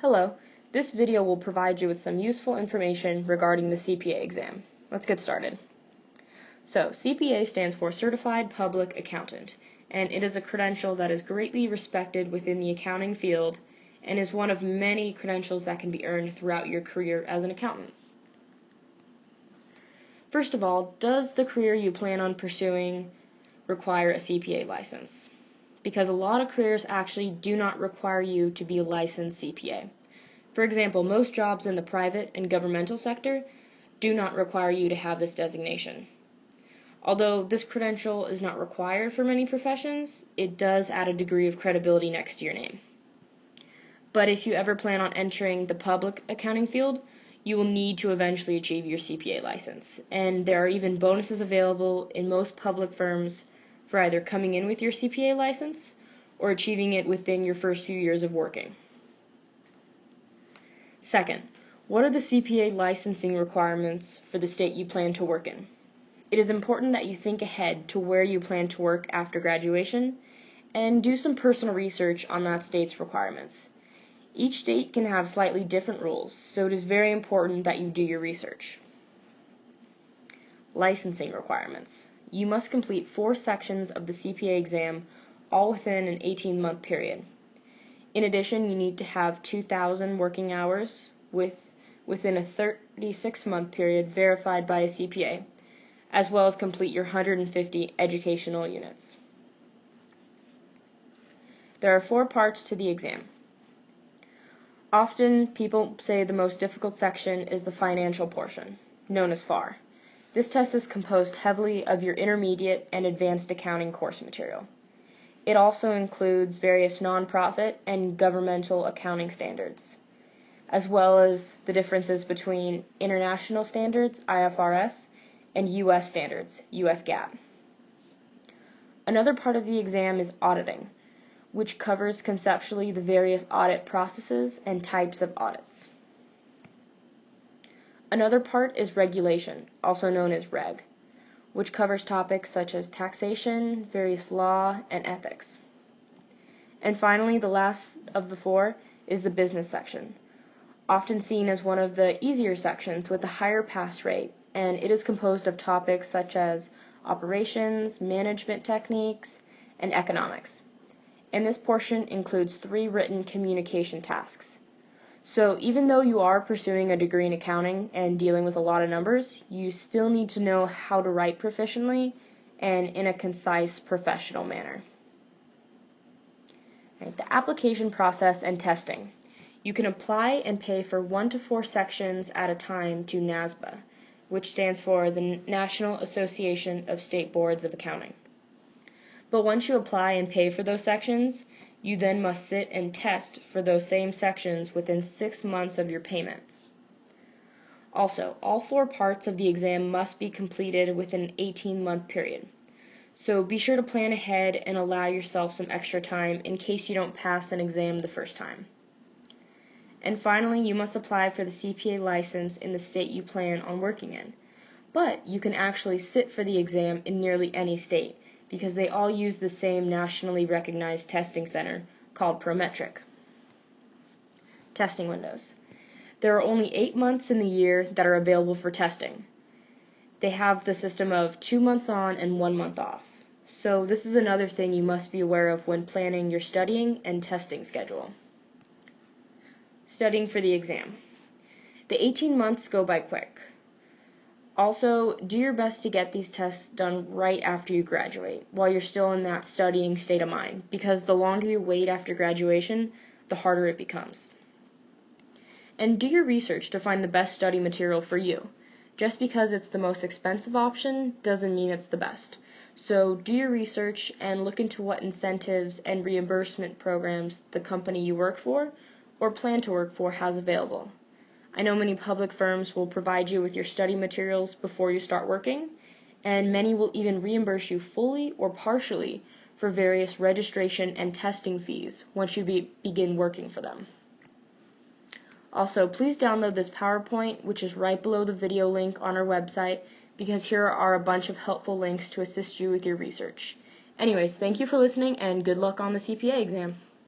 Hello, this video will provide you with some useful information regarding the CPA exam. Let's get started. So, CPA stands for Certified Public Accountant, and it is a credential that is greatly respected within the accounting field and is one of many credentials that can be earned throughout your career as an accountant. First of all, does the career you plan on pursuing require a CPA license? Because a lot of careers actually do not require you to be a licensed CPA. For example, most jobs in the private and governmental sector do not require you to have this designation. Although this credential is not required for many professions, it does add a degree of credibility next to your name. But if you ever plan on entering the public accounting field, you will need to eventually achieve your CPA license, and there are even bonuses available in most public firms for either coming in with your CPA license or achieving it within your first few years of working. Second, what are the CPA licensing requirements for the state you plan to work in? It is important that you think ahead to where you plan to work after graduation and do some personal research on that state's requirements. Each state can have slightly different rules, so it is very important that you do your research. Licensing requirements. You must complete 4 sections of the CPA exam, all within an 18-month period. In addition, you need to have 2,000 working hours within a 36-month period verified by a CPA, as well as complete your 150 educational units. There are 4 parts to the exam. Often, people say the most difficult section is the financial portion, known as FAR. This test is composed heavily of your intermediate and advanced accounting course material. It also includes various nonprofit and governmental accounting standards, as well as the differences between international standards, IFRS, and U.S. standards, U.S. GAAP. Another part of the exam is auditing, which covers conceptually the various audit processes and types of audits. Another part is regulation, also known as reg, which covers topics such as taxation, various law, and ethics. And finally, the last of the 4 is the business section, often seen as one of the easier sections with a higher pass rate, and it is composed of topics such as operations, management techniques, and economics. And this portion includes 3 written communication tasks. So even though you are pursuing a degree in accounting and dealing with a lot of numbers, you still need to know how to write proficiently and in a concise, professional manner. Right, the application process and testing. You can apply and pay for 1 to 4 sections at a time to NASBA, which stands for the National Association of State Boards of Accounting. But once you apply and pay for those sections, you then must sit and test for those same sections within 6 months of your payment. Also, all 4 parts of the exam must be completed within an 18-month period. So be sure to plan ahead and allow yourself some extra time in case you don't pass an exam the first time. And finally, you must apply for the CPA license in the state you plan on working in. But you can actually sit for the exam in nearly any state, because they all use the same nationally recognized testing center called Prometric. Testing windows. There are only 8 months in the year that are available for testing. They have the system of 2 months on and 1 month off. So this is another thing you must be aware of when planning your studying and testing schedule. Studying for the exam. The 18 months go by quick. Also, do your best to get these tests done right after you graduate, while you're still in that studying state of mind, because the longer you wait after graduation, the harder it becomes. And do your research to find the best study material for you. Just because it's the most expensive option doesn't mean it's the best. So do your research and look into what incentives and reimbursement programs the company you work for or plan to work for has available. I know many public firms will provide you with your study materials before you start working, and many will even reimburse you fully or partially for various registration and testing fees once you begin working for them. Also, please download this PowerPoint, which is right below the video link on our website, because here are a bunch of helpful links to assist you with your research. Anyways, thank you for listening, and good luck on the CPA exam.